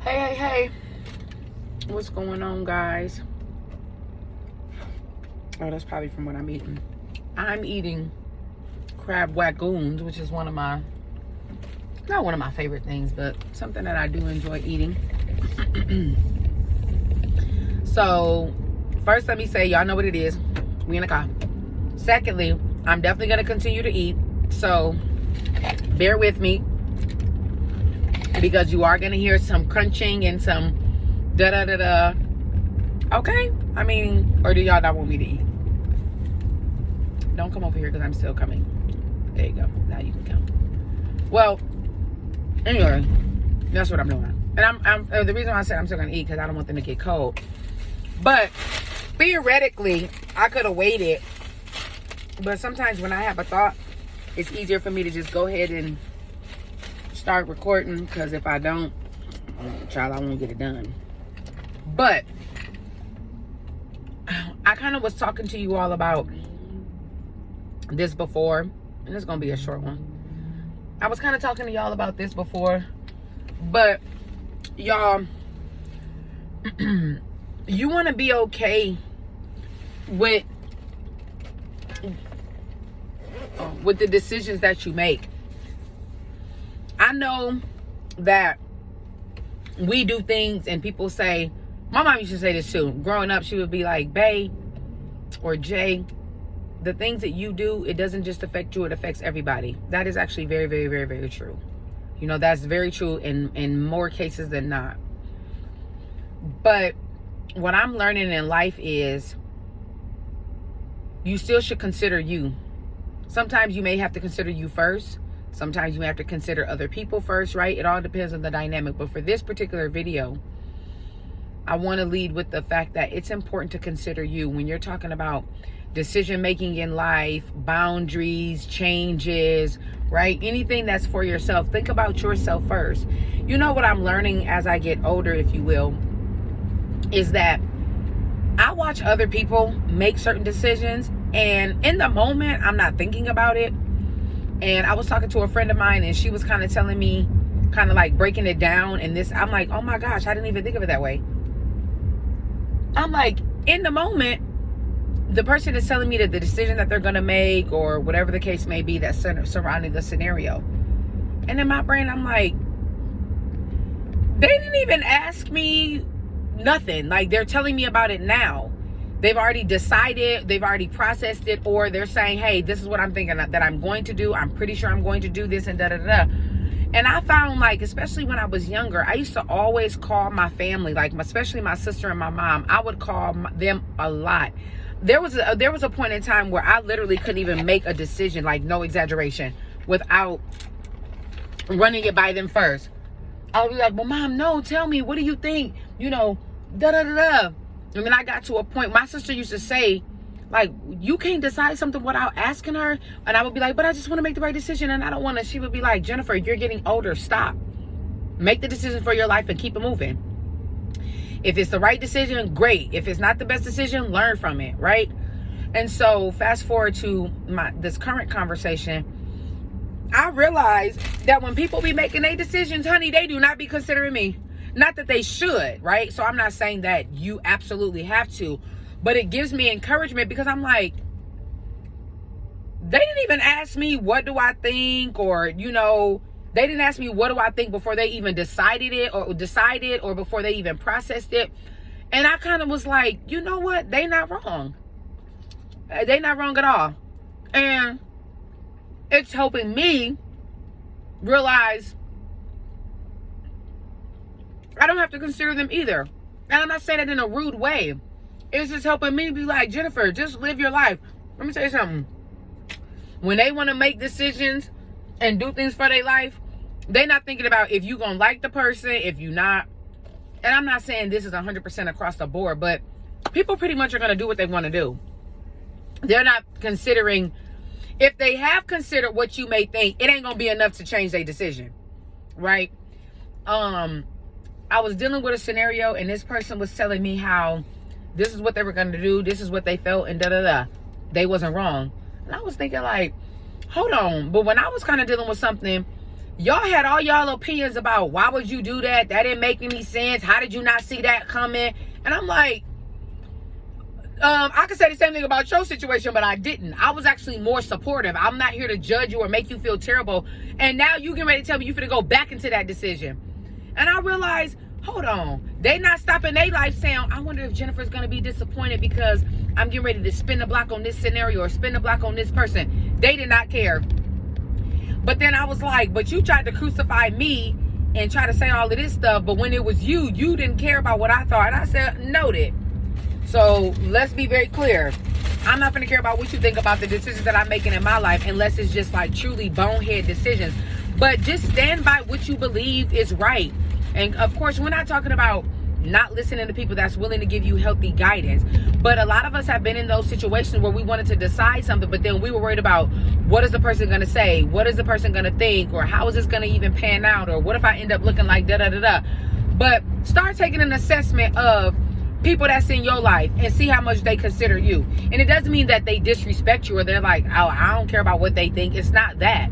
Hey, what's going on, guys? Oh, that's probably from what I'm eating. I'm eating crab wagoons, which is not one of my favorite things, but something that I do enjoy eating. So first, let me say, y'all know what it is. We in the car. Secondly, I'm definitely going to continue to eat, so bear with me, because you are going to hear some crunching and some da-da-da-da. Okay? I mean, or do y'all not want me to eat? Don't come over here because I'm still coming. There you go. Now you can come. Well, anyway, that's what I'm doing. And I'm the reason why I said I'm still going to eat, because I don't want them to get cold. But theoretically, I could have waited. But sometimes when I have a thought, it's easier for me to just go ahead and start recording, because if I don't, child, I won't get it done. But I kind of was talking to you all about this before, and it's gonna be a short one. I was kind of talking to y'all about this before, but y'all, you want to be okay with the decisions that you make. I know that we do things and people say, my mom used to say this too. Growing up, she would be like, Bae or Jay, the things that you do, it doesn't just affect you, it affects everybody. That is actually very, very, very, very true. You know, that's very true in more cases than not. But what I'm learning in life is you still should consider you. Sometimes you may have to consider you first. Sometimes you may have to consider other people first, right? It all depends on the dynamic. But for this particular video, I want to lead with the fact that it's important to consider you when you're talking about decision making in life, boundaries, changes, right? Anything that's for yourself. Think about yourself first. You know what I'm learning as I get older, if you will, is that I watch other people make certain decisions, and in the moment, I'm not thinking about it. And I was talking to a friend of mine, and she was kind of telling me, kind of like breaking it down. And this, I'm like, oh my gosh, I didn't even think of it that way. I'm like, in the moment, the person is telling me that the decision that they're going to make, or whatever the case may be, that's surrounding the scenario. And in my brain, I'm like, they didn't even ask me nothing. Like, they're telling me about it now. They've already decided, they've already processed it, or they're saying, hey, this is what I'm thinking that I'm going to do. I'm pretty sure I'm going to do this, and da-da-da-da. And I found, like, especially when I was younger, I used to always call my family, like, especially my sister and my mom. I would call them a lot. There was a point in time where I literally couldn't even make a decision, like, no exaggeration, without running it by them first. I would be like, well, Mom, no, tell me, what do you think? You know, da-da-da-da. And then I got to a point, my sister used to say, like, you can't decide something without asking her. And I would be like, but I just want to make the right decision, and I don't want to. She would be like, Jennifer, you're getting older. Stop. Make the decision for your life and keep it moving. If it's the right decision, great. If it's not the best decision, learn from it, right? And so fast forward to this current conversation, I realized that when people be making their decisions, honey, they do not be considering me. Not that they should, right? So I'm not saying that you absolutely have to, but it gives me encouragement, because I'm like, they didn't even ask me what do I think, or, you know, they didn't ask me what do I think before they even decided, or before they even processed it. And I kind of was like, you know what? They not wrong. They not wrong at all. And it's helping me realize I don't have to consider them either. And I'm not saying it in a rude way. It's just helping me be like, Jennifer, just live your life. Let me tell you something. When they want to make decisions and do things for their life, they're not thinking about if you're going to like the person, if you're not. And I'm not saying this is 100% across the board, but people pretty much are going to do what they want to do. They're not considering, if they have considered what you may think, it ain't going to be enough to change their decision. Right? I was dealing with a scenario, and this person was telling me how this is what they were going to do, this is what they felt, and da-da-da. They wasn't wrong. And I was thinking, like, hold on. But when I was kind of dealing with something Y'all had all y'all opinions about why would you do that? That didn't make any sense. How did you not see that coming? And I'm like, I could say the same thing about your situation, but I didn't. I was actually more supportive. I'm not here to judge you or make you feel terrible. And now you getting ready to tell me you finna go back into that decision. And I realized, hold on, they not stopping their life saying, I wonder if Jennifer's gonna be disappointed because I'm getting ready to spin the block on this scenario or spin the block on this person. They did not care. But then I was like, but you tried to crucify me and try to say all of this stuff, but when it was you didn't care about what I thought. And I said, noted. So let's be very clear. I'm not going to care about what you think about the decisions that I'm making in my life unless it's just like truly bonehead decisions. But just stand by what you believe is right. And of course, we're not talking about not listening to people that's willing to give you healthy guidance. But a lot of us have been in those situations where we wanted to decide something, but then we were worried about what is the person going to say? What is the person going to think? Or how is this going to even pan out? Or what if I end up looking like da-da-da-da? But start taking an assessment of people that's in your life and see how much they consider you. And it doesn't mean that they disrespect you or they're like, oh, I don't care about what they think. It's not that.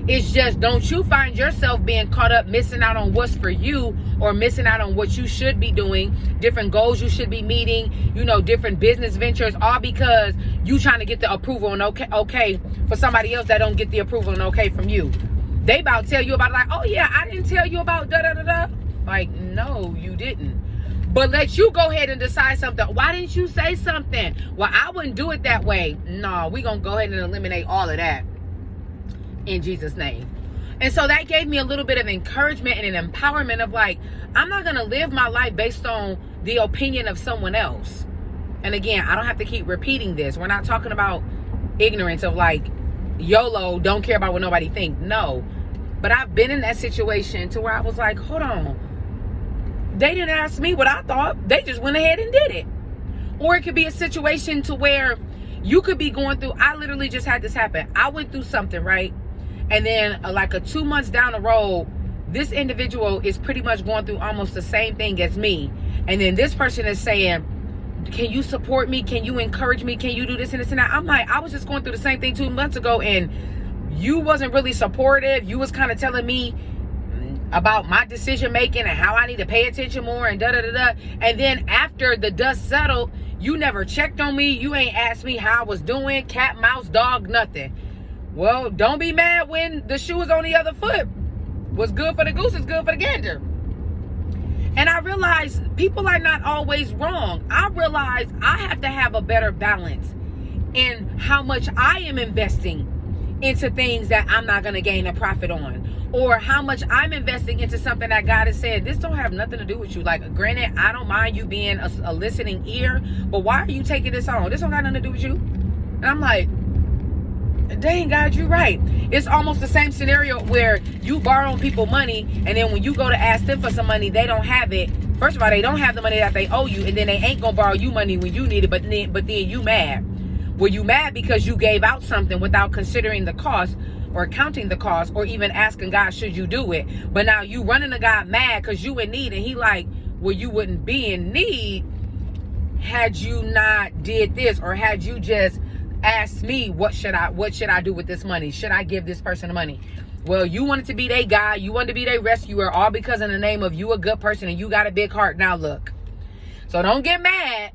It's just, don't you find yourself being caught up missing out on what's for you or missing out on what you should be doing, different goals you should be meeting, you know, different business ventures, all because you trying to get the approval and okay for somebody else that don't get the approval and okay from you. They about to tell you about it, like, oh yeah, I didn't tell you about da-da-da-da. Like, no, you didn't. But let you go ahead and decide something. Why didn't you say something? Well, I wouldn't do it that way. No, we're going to go ahead and eliminate all of that in Jesus' name. And so that gave me a little bit of encouragement and an empowerment of like, I'm not going to live my life based on the opinion of someone else. And again, I don't have to keep repeating this. We're not talking about ignorance of like YOLO, don't care about what nobody think. No. But I've been in that situation to where I was like, hold on. They didn't ask me what I thought. They just went ahead and did it. Or it could be a situation to where you could be going through, I literally just had this happen. I went through something, right? And then like a 2 months down the road, this individual is pretty much going through almost the same thing as me. And then this person is saying, can you support me? Can you encourage me? Can you do this and this and that? I'm like, I was just going through the same thing 2 months ago and you wasn't really supportive. You was kind of telling me about my decision making and how I need to pay attention more and da-da-da-da. And then after the dust settled, you never checked on me. You ain't asked me how I was doing, cat, mouse, dog, nothing. Well, don't be mad when the shoe is on the other foot. What's good for the goose is good for the gander. And I realized people are not always wrong. I realized I have to have a better balance in how much I am investing into things that I'm not going to gain a profit on. Or how much I'm investing into something that God has said, this don't have nothing to do with you. Like, granted, I don't mind you being a listening ear, but why are you taking this on? This don't got nothing to do with you. And I'm like, dang, God, you're right. It's almost the same scenario where you borrow people money, and then when you go to ask them for some money, they don't have it. First of all, they don't have the money that they owe you, and then they ain't gonna borrow you money when you need it, but then you mad. Well, you mad because you gave out something without considering the cost or counting the cost or even asking God, should you do it? But now you running to God mad because you in need, and he like, well, you wouldn't be in need had you not did this, or had you just asked me, what should I do with this money? Should I give this person the money? Well, you wanted to be their guy, you wanted to be their rescuer, all because in the name of you a good person and you got a big heart. Now look, so don't get mad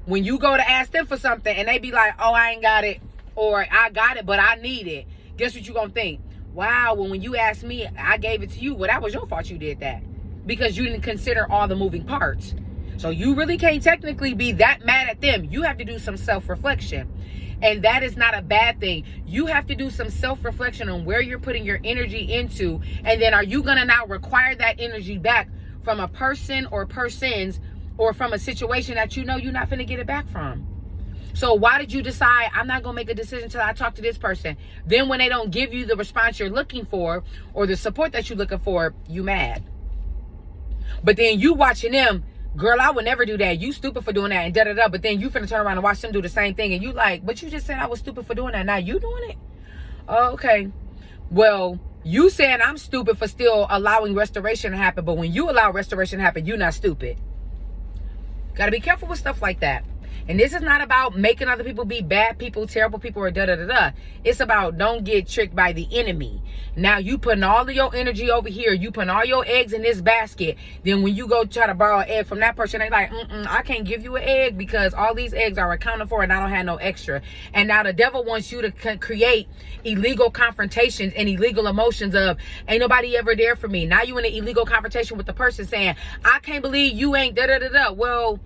when you go to ask them for something and they be like, oh, I ain't got it, or I got it but I need it. Guess what you gonna think? Wow, well, when you asked me, I gave it to you. Well, that was your fault you did that, because you didn't consider all the moving parts. So you really can't technically be that mad at them. You have to do some self-reflection. And that is not a bad thing. You have to do some self-reflection on where you're putting your energy into. And then are you gonna now require that energy back from a person or persons, or from a situation that you know you're not gonna get it back from? So why did you decide, I'm not going to make a decision until I talk to this person? Then when they don't give you the response you're looking for or the support that you're looking for, you mad. But then you watching them, girl, I would never do that. You stupid for doing that and da-da-da. But then you finna turn around and watch them do the same thing. And you like, but you just said I was stupid for doing that. Now you doing it? Oh, okay. Well, you saying I'm stupid for still allowing restoration to happen. But when you allow restoration to happen, you're not stupid. Got to be careful with stuff like that. And this is not about making other people be bad people, terrible people, or da-da-da-da. It's about don't get tricked by the enemy. Now you putting all of your energy over here. You putting all your eggs in this basket. Then when you go try to borrow an egg from that person, they like, I can't give you an egg because all these eggs are accounted for and I don't have no extra. And now the devil wants you to create illegal confrontations and illegal emotions of, ain't nobody ever there for me. Now you in an illegal confrontation with the person saying, I can't believe you ain't da-da-da-da. Well,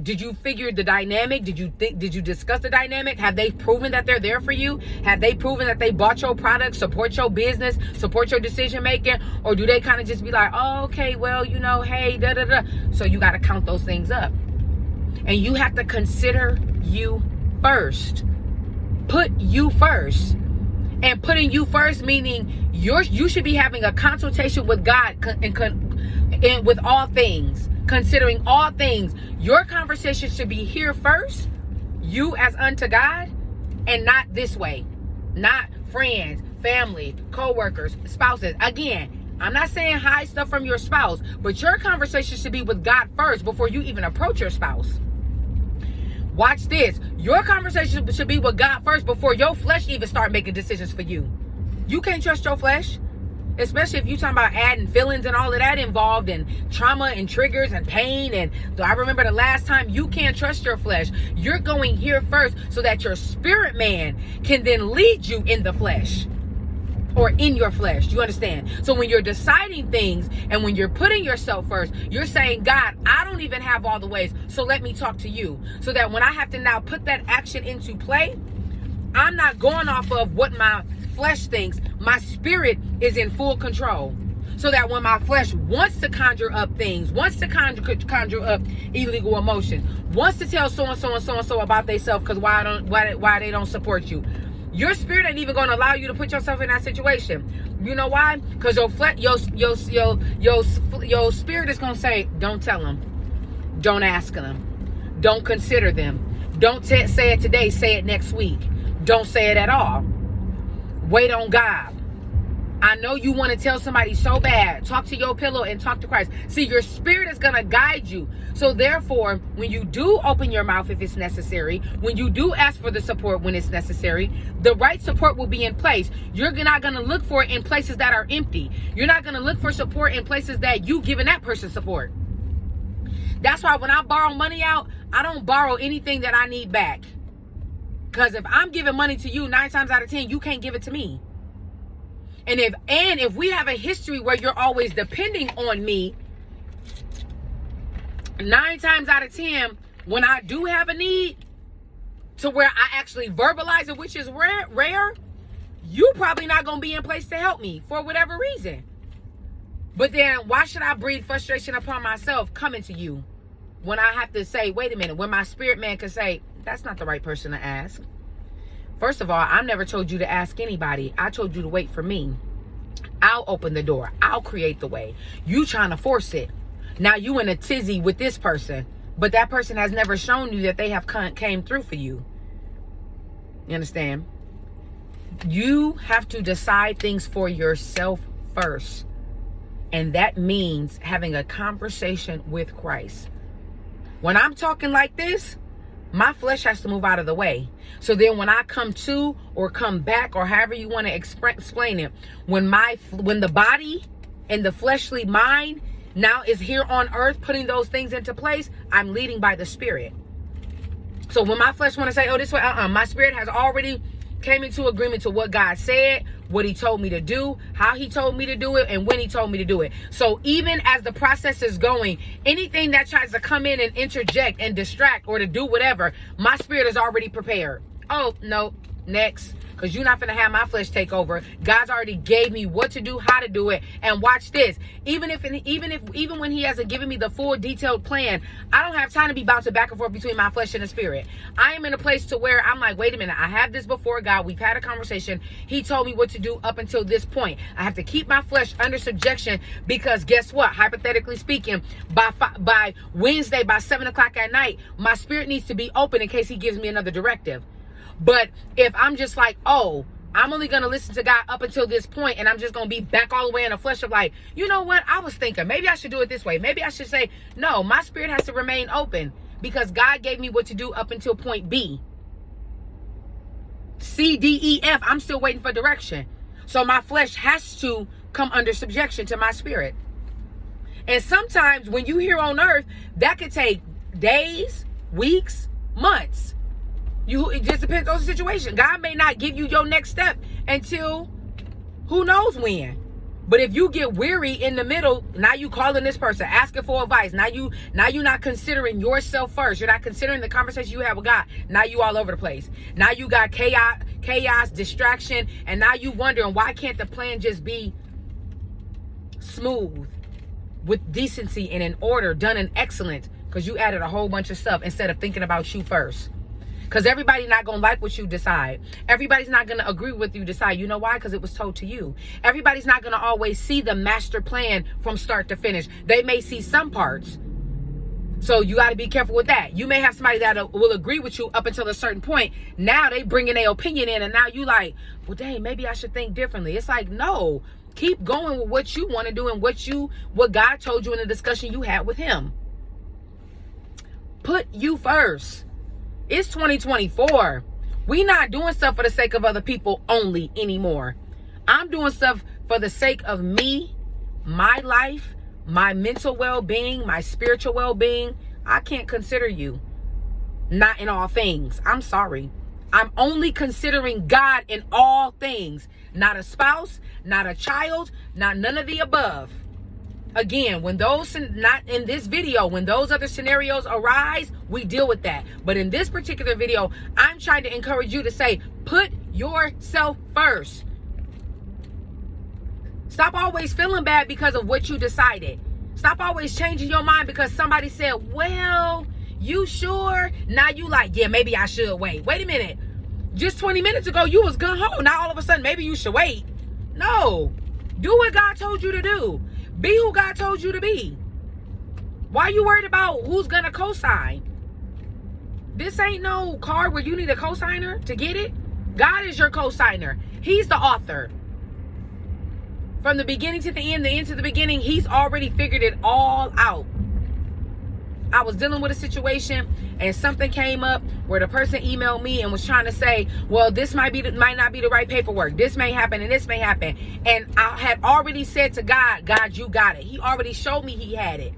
did you figure the dynamic? Did you discuss the dynamic? Have they proven that they're there for you? Have they proven that they bought your product, support your business, support your decision making? Or do they kind of just be like, oh, okay, well, you know, hey, da da da. So you got to count those things up. And you have to consider you first. Put you first. And putting you first meaning you should be having a consultation with God and with all things. Considering all things, your conversation should be here first, you as unto God, and not this way. Not friends, family, co-workers, spouses. Again, I'm not saying hide stuff from your spouse, but your conversation should be with God first before you even approach your spouse. Watch this. Your conversation should be with God first before your flesh even start making decisions for you. You can't trust your flesh. Especially if you're talking about adding feelings and all of that involved and trauma and triggers and pain. And I remember the last time, you can't trust your flesh. You're going here first so that your spirit man can then lead you in the flesh or in your flesh. You understand? So when you're deciding things and when you're putting yourself first, you're saying, God, I don't even have all the ways. So let me talk to you so that when I have to now put that action into play, I'm not going off of what my flesh thinks. My spirit is in full control, so that when my flesh wants to conjure up things, wants to conjure up illegal emotions, wants to tell so and so and so and so about themselves because why they don't support you, your spirit ain't even going to allow you to put yourself in that situation. You know why? Because your spirit is going to say, don't tell them, don't ask them, don't consider them, don't say it today, say it next week, don't say it at all. Wait on God. I know you want to tell somebody so bad. Talk to your pillow and talk to Christ. See, your spirit is going to guide you. So therefore, when you do open your mouth, if it's necessary, when you do ask for the support when it's necessary, the right support will be in place. You're not going to look for it in places that are empty. You're not going to look for support in places that you giving that person support. That's why when I borrow money out, I don't borrow anything that I need back. Because if I'm giving money to you, 9 times out of 10, you can't give it to me. And if we have a history where you're always depending on me, 9 times out of 10, when I do have a need to where I actually verbalize it, which is rare, you probably not going to be in place to help me for whatever reason. But then why should I breathe frustration upon myself coming to you when I have to say, wait a minute, when my spirit man can say, that's not the right person to ask. First of all, I never told you to ask anybody. I told you to wait for me. I'll open the door. I'll create the way. You trying to force it. Now you in a tizzy with this person, but that person has never shown you that they have came through for you. You understand? You have to decide things for yourself first. And that means having a conversation with Christ. When I'm talking like this, my flesh has to move out of the way. So then when I come to or come back or however you want to explain it, when the body and the fleshly mind now is here on earth putting those things into place, I'm leading by the spirit. So when my flesh want to say, oh, this way, my spirit has already came into agreement to what God said, what he told me to do, how he told me to do it, and when he told me to do it. So even as the process is going, anything that tries to come in and interject and distract or to do whatever, my spirit is already prepared. Oh, no, next. Because you're not going to have my flesh take over. God's already gave me what to do, how to do it. And watch this. Even when he hasn't given me the full detailed plan, I don't have time to be bouncing back and forth between my flesh and the spirit. I am in a place to where I'm like, wait a minute. I have this before God. We've had a conversation. He told me what to do up until this point. I have to keep my flesh under subjection because guess what? Hypothetically speaking, by Wednesday, by 7 o'clock at night, my spirit needs to be open in case he gives me another directive. But if I'm just like, oh, I'm only going to listen to God up until this point, and I'm just going to be back all the way in the flesh of like, you know what? I was thinking maybe I should do it this way. Maybe I should say, no, my spirit has to remain open because God gave me what to do up until point B. C, D, E, F, I'm still waiting for direction. So my flesh has to come under subjection to my spirit. And sometimes when you here on earth, that could take days, weeks, months. It just depends on the situation. God may not give you your next step until who knows when. But if you get weary in the middle, now you calling this person, asking for advice. Now you're not considering yourself first. You're not considering the conversation you have with God. Now you all over the place. Now you got chaos, distraction, and now you wondering, why can't the plan just be smooth, with decency and in order, done in excellence? Because you added a whole bunch of stuff instead of thinking about you first. Because everybody's not going to like what you decide. Everybody's not going to agree with you decide. You know why? Because it was told to you. Everybody's not going to always see the master plan from start to finish. They may see some parts. So you got to be careful with that. You may have somebody that will agree with you up until a certain point. Now they bringing their opinion in, and now you like, well, dang, maybe I should think differently. It's like, no, keep going with what you want to do and what God told you in the discussion you had with him. Put you first. It's 2024. We not doing stuff for the sake of other people only anymore. I'm doing stuff for the sake of me, my life, my mental well-being, my spiritual well-being. I can't consider you not in all things. I'm sorry. I'm only considering God in all things. Not a spouse, not a child, not none of the above. Again, when those, not in this video, when those other scenarios arise, we deal with that. But in this particular video, I'm trying to encourage you to say, put yourself first. Stop always feeling bad because of what you decided. Stop always changing your mind because somebody said, well, you sure? Now you like, yeah, maybe I should wait. Wait a minute. Just 20 minutes ago, you was gung-ho. Now all of a sudden, maybe you should wait. No. Do what God told you to do. Be who God told you to be. Why are you worried about who's going to co-sign? This ain't no card where you need a co-signer to get it. God is your co-signer. He's the author. From the beginning to the end to the beginning, he's already figured it all out. I was dealing with a situation and something came up where the person emailed me and was trying to say, well, this might not be the right paperwork. This may happen and this may happen. And I had already said to God, God, you got it. He already showed me he had it.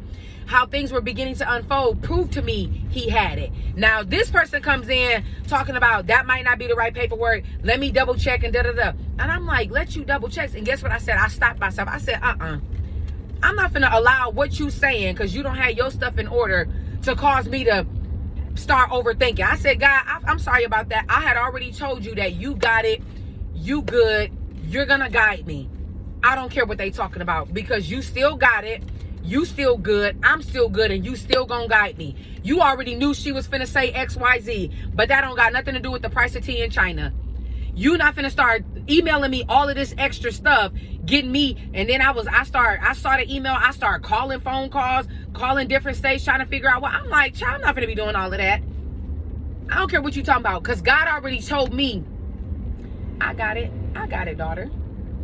How things were beginning to unfold proved to me he had it. Now, this person comes in talking about that might not be the right paperwork. Let me double check and da-da-da. And I'm like, let you double check. And guess what I said? I stopped myself. I said, I'm not going to allow what you saying because you don't have your stuff in order to cause me to start overthinking. I said, God, I'm sorry about that. I had already told you that you got it. You good. You're going to guide me. I don't care what they talking about because you still got it. You still good. I'm still good. And you still going to guide me. You already knew she was finna say X, Y, Z. But that don't got nothing to do with the price of tea in China. You not finna start emailing me all of this extra stuff, getting me, and then I started email, I started calling phone calls, calling different states, trying to figure out what. I'm like, child, I'm not finna be doing all of that. I don't care what you talking about, because God already told me, I got it, daughter.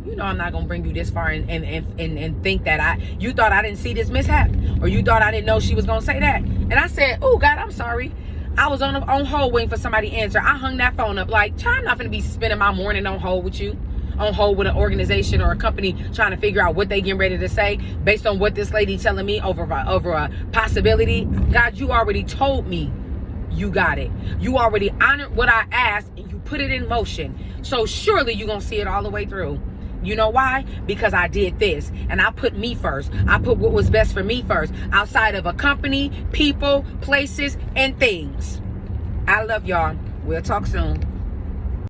You know I'm not gonna bring you this far and think that you thought I didn't see this mishap, or you thought I didn't know she was gonna say that. And I said, oh God, I'm sorry. I was on hold waiting for somebody to answer. I hung that phone up like, child, I'm not going to be spending my morning on hold with you. On hold with an organization or a company trying to figure out what they getting ready to say based on what this lady telling me over a possibility. God, you already told me you got it. You already honored what I asked and you put it in motion. So surely you're going to see it all the way through. You know why? Because I did this and I put me first. I put what was best for me first outside of a company, people, places, and things. I love y'all. We'll talk soon.